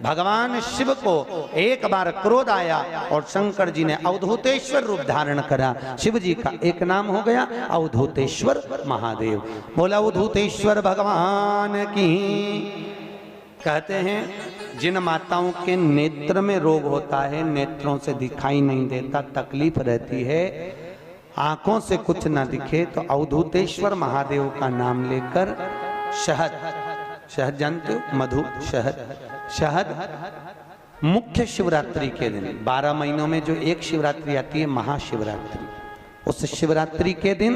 भगवान शिव को एक बार क्रोध आया और शंकर जी ने अवधूतेश्वर रूप धारण करा। शिव जी का एक नाम हो गया अवधूतेश्वर महादेव। बोला अवधूतेश्वर भगवान की। कहते हैं जिन माताओं के नेत्र में रोग होता है, नेत्रों से दिखाई नहीं देता, तकलीफ रहती है, आंखों से कुछ ना दिखे, तो अवधूतेश्वर महादेव का नाम लेकर शहद, शहद जानते हो, मधु, शहद मुख्य शिवरात्रि के दिन 12 महीनों में जो एक शिवरात्रि आती है महाशिवरात्रि, उस शिवरात्रि के दिन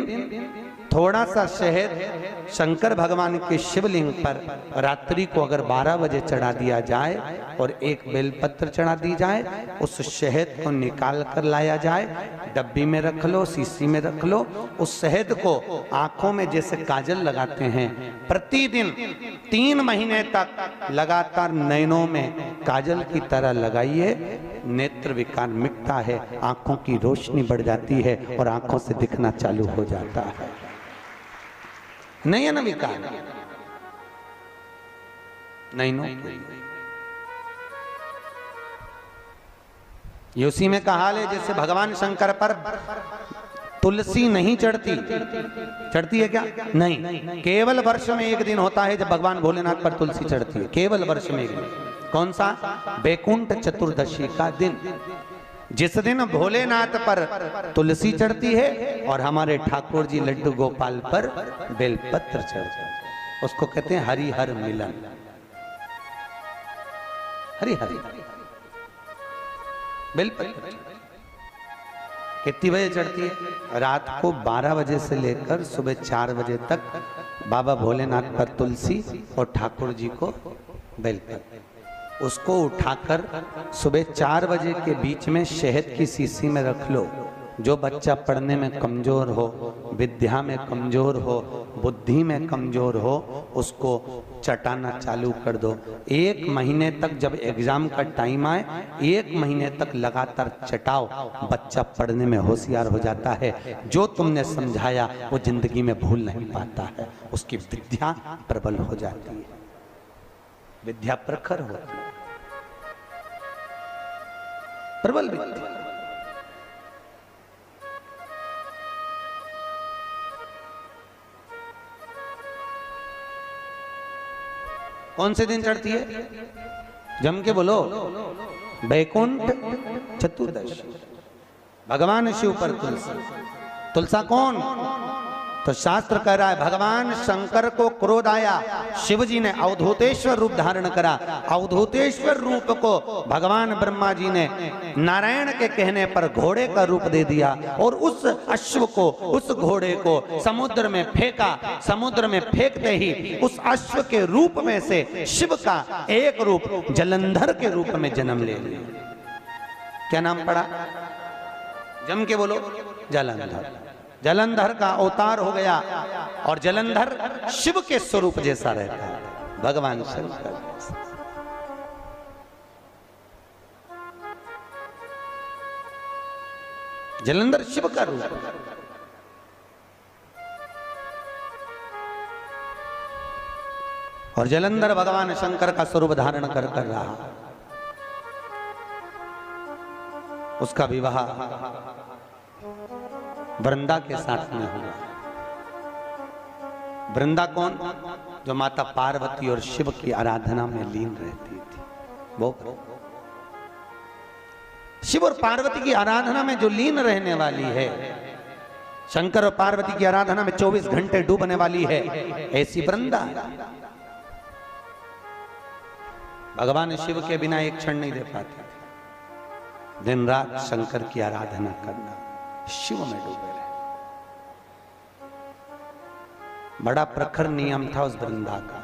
थोड़ा सा शहद शंकर भगवान के शिवलिंग पर रात्रि को अगर 12 बजे चढ़ा दिया जाए और एक बेलपत्र चढ़ा दी जाए, उस शहद को निकाल कर लाया जाए, डब्बी में रख लो, शीशी में रख लो, उस शहद को आंखों में जैसे काजल लगाते हैं, प्रतिदिन 3 महीने तक लगातार नयनों में काजल की तरह लगाइए। नेत्र विकार मिटता है, आंखों की रोशनी बढ़ जाती है और आंखों से दिखना चालू हो जाता है। नयन विकार नैनो ये उसी में कहा है जैसे भगवान शंकर पर तुलसी नहीं चढ़ती, चढ़ती है क्या? नहीं, केवल वर्ष में एक दिन होता है जब भगवान भोलेनाथ पर तुलसी चढ़ती है, केवल वर्ष में एक दिन। कौन सा? बैकुंठ चतुर्दशी का दिन, जिस दिन भोलेनाथ पर तुलसी चढ़ती है और हमारे ठाकुर जी लड्डू गोपाल पर बेलपत्र चढ़ता है। उसको कहते हैं हरिहर मिलन। हरिहर बेलपत्र कितनी बजे चढ़ती है? रात को 12 बजे से लेकर सुबह 4 बजे तक बाबा भोलेनाथ पर तुलसी और ठाकुर जी को बेलपत्र। उसको उठाकर सुबह 4 बजे के बीच में शहद की शीशी में रख लो। जो बच्चा पढ़ने में कमजोर हो, विद्या में कमजोर हो, बुद्धि में कमजोर हो, उसको चटाना चालू कर दो। 1 महीने तक, जब एग्जाम का टाइम आए, 1 महीने तक लगातार चटाओ, बच्चा पढ़ने में होशियार हो जाता है। जो तुमने समझाया वो जिंदगी में भूल नहीं पाता है, उसकी विद्या प्रबल हो जाती है, विद्या प्रखर होती है, प्रबल विद्या। कौन से दिन चढ़ती है? जम के बोलो। बैकुंठ चतुर्दशी, भगवान शिव पर तुलसी। तुलसा कौन? तो शास्त्र कह रहा है भगवान शंकर को क्रोध आया, शिव जी ने अवधूतेश्वर रूप धारण करा। अवधूतेश्वर रूप को भगवान ब्रह्मा जी ने नारायण के कहने पर घोड़े का रूप दे दिया और उस अश्व को, उस घोड़े को समुद्र में फेंका। समुद्र में फेंकते ही उस अश्व के रूप में से शिव का एक रूप जलंधर के रूप में जन्म ले लिया। क्या नाम पड़ा? जम के बोलो। जलंधर। जलंधर का अवतार हो गया और जलंधर शिव के स्वरूप जैसा रहता है, भगवान शंकर। जलंधर शिव का रूप, और जलंधर भगवान शंकर का स्वरूप धारण कर रहा। उसका विवाह वृंदा के साथ में हुआ। वृंदा कौन? जो माता पार्वती और शिव की आराधना में लीन रहती थी। वो शिव और पार्वती की आराधना में जो लीन रहने वाली है, शंकर और पार्वती की आराधना में 24 घंटे डूबने वाली है, ऐसी वृंदा। भगवान शिव के बिना एक क्षण नहीं दे पाते थे। दिन रात शंकर की आराधना करना, शिव में डूबे रहे। बड़ा प्रखर नियम था उस वृंदा का।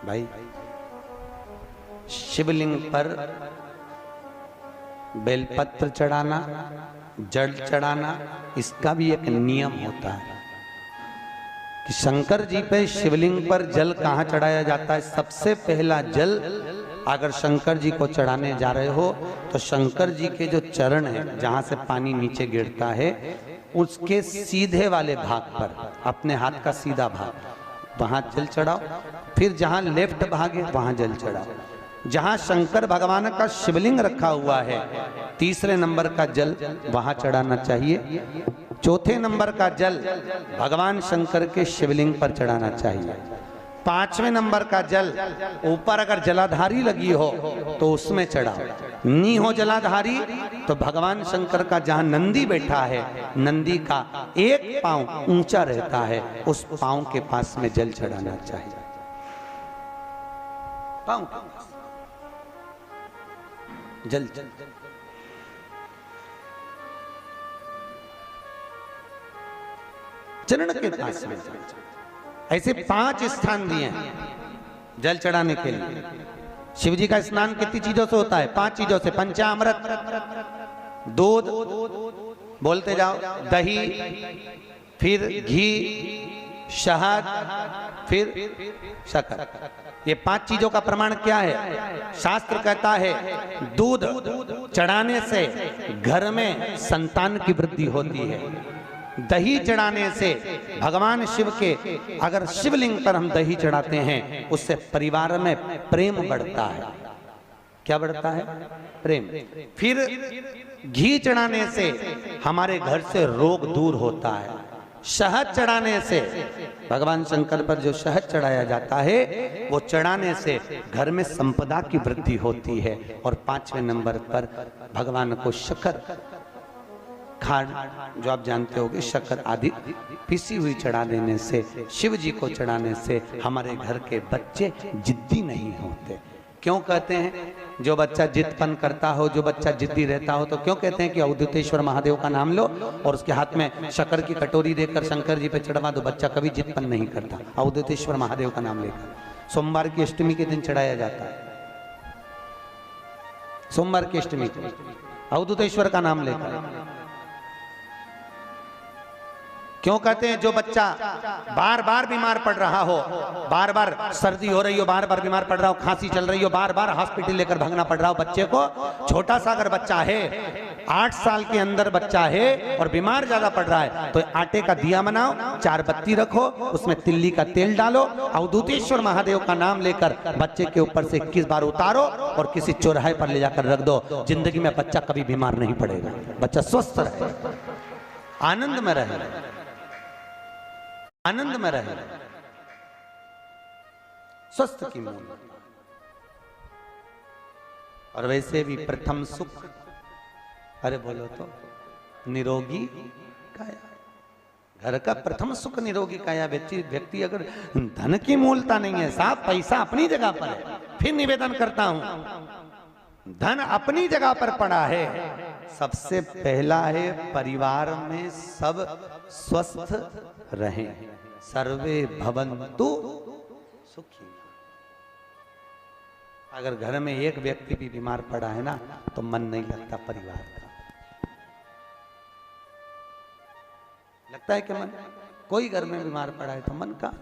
भाई, शिवलिंग पर बेलपत्र चढ़ाना, जल चढ़ाना, इसका भी एक नियम होता है कि शंकर जी पे शिवलिंग पर जल कहां चढ़ाया जाता है। सबसे पहला जल अगर शंकर जी को चढ़ाने जा रहे हो तो शंकर जी के जो चरण है, जहां से पानी नीचे गिरता है, उसके सीधे वाले भाग पर, अपने हाथ का सीधा भाग, वहां जल चढ़ाओ। फिर जहां लेफ्ट भाग है वहां जल चढ़ाओ। जहां शंकर भगवान का शिवलिंग रखा हुआ है, तीसरे नंबर का जल वहां चढ़ाना चाहिए। चौथे नंबर का जल भगवान शंकर के शिवलिंग पर चढ़ाना चाहिए। पांचवें नंबर का जल ऊपर अगर जलाधारी लगी हो तो उसमें चढ़ाओ, नी हो जलाधारी तो भगवान शंकर का जहां नंदी बैठा है, नंदी का एक पांव ऊंचा रहता है, उस पांव के पास में जल चढ़ाना चाहिए। पांव जल जल चरण के पास में। ऐसे 5 स्थान दिए हैं जल चढ़ाने के लिए। शिव जी का स्नान कितनी चीजों से होता है? 5 चीजों से। पंचामृत, दूध, बोलते जाओ, दही, फिर घी, शहद, फिर शक्कर। ये 5 चीजों का प्रमाण क्या है? शास्त्र कहता है दूध चढ़ाने से घर में संतान की वृद्धि होती है। दही चढ़ाने से भगवान शिव के, अगर शिवलिंग पर हम दही चढ़ाते हैं, उससे परिवार में प्रेम बढ़ता है। क्या बढ़ता है? प्रेम। फिर घी चढ़ाने से हमारे घर से रोग दूर होता है। शहद चढ़ाने से, भगवान शंकर पर जो शहद चढ़ाया जाता है, वो चढ़ाने से घर में संपदा की वृद्धि होती है। और 5वें नंबर पर भगवान को शक्कर, खांड, जो आप जानते होंगे, शक्कर आदि पीसी हुई चढ़ा देने से, शिव जी को चढ़ाने से हमारे घर के बच्चे जिद्दी नहीं होते। क्यों कहते हैं? जो बच्चा जिद्दपन करता हो, जो बच्चा जिद्दी रहता हो, तो क्यों कहते हैं कि अवधूतेश्वर महादेव का नाम लो और उसके हाथ में शक्कर की कटोरी देकर शंकर जी पे चढ़वा दो, बच्चा कभी जिद्दपन नहीं करता। अवधूतेश्वर महादेव का नाम लेकर सोमवार की अष्टमी के दिन चढ़ाया जाता है। सोमवार की अष्टमी को अवधूतेश्वर का नाम लेकर। क्यों कहते हैं? जो बच्चा बार बार बीमार पड़ रहा हो, बार बार सर्दी हो रही हो, बार बार बीमार पड़ रहा हो, खांसी चल रही हो, बार बार हॉस्पिटल लेकर भागना पड़ रहा हो बच्चे को, छोटा सा अगर बच्चा है, 8 साल के अंदर बच्चा है और बीमार ज्यादा पड़ रहा है, तो आटे का दिया बनाओ, 4 बत्ती रखो, उसमें तिल्ली का तेल डालो, अवधूतेश्वर महादेव का नाम लेकर बच्चे के ऊपर से 21 बार उतारो और किसी चौराहे पर ले जाकर रख दो। जिंदगी में बच्चा कभी बीमार नहीं पड़ेगा, बच्चा स्वस्थ रहे, आनंद में रहे, आनंद में रहे, स्वस्थ की मूल। और वैसे भी प्रथम सुख, अरे बोलो तो, निरोगी काया। घर का प्रथम सुख निरोगी काया। व्यक्ति अगर धन की मूलता नहीं है, साहब पैसा अपनी जगह पर है, फिर निवेदन करता हूं, धन अपनी जगह पर पड़ा है। सबसे पहला है परिवार में सब स्वस्थ रहें, सर्वे भवन्तु सुखी। अगर घर में एक व्यक्ति भी बीमार पड़ा है ना, तो मन नहीं लगता परिवार का। लगता है कि मन, कोई घर में बीमार पड़ा है तो मन का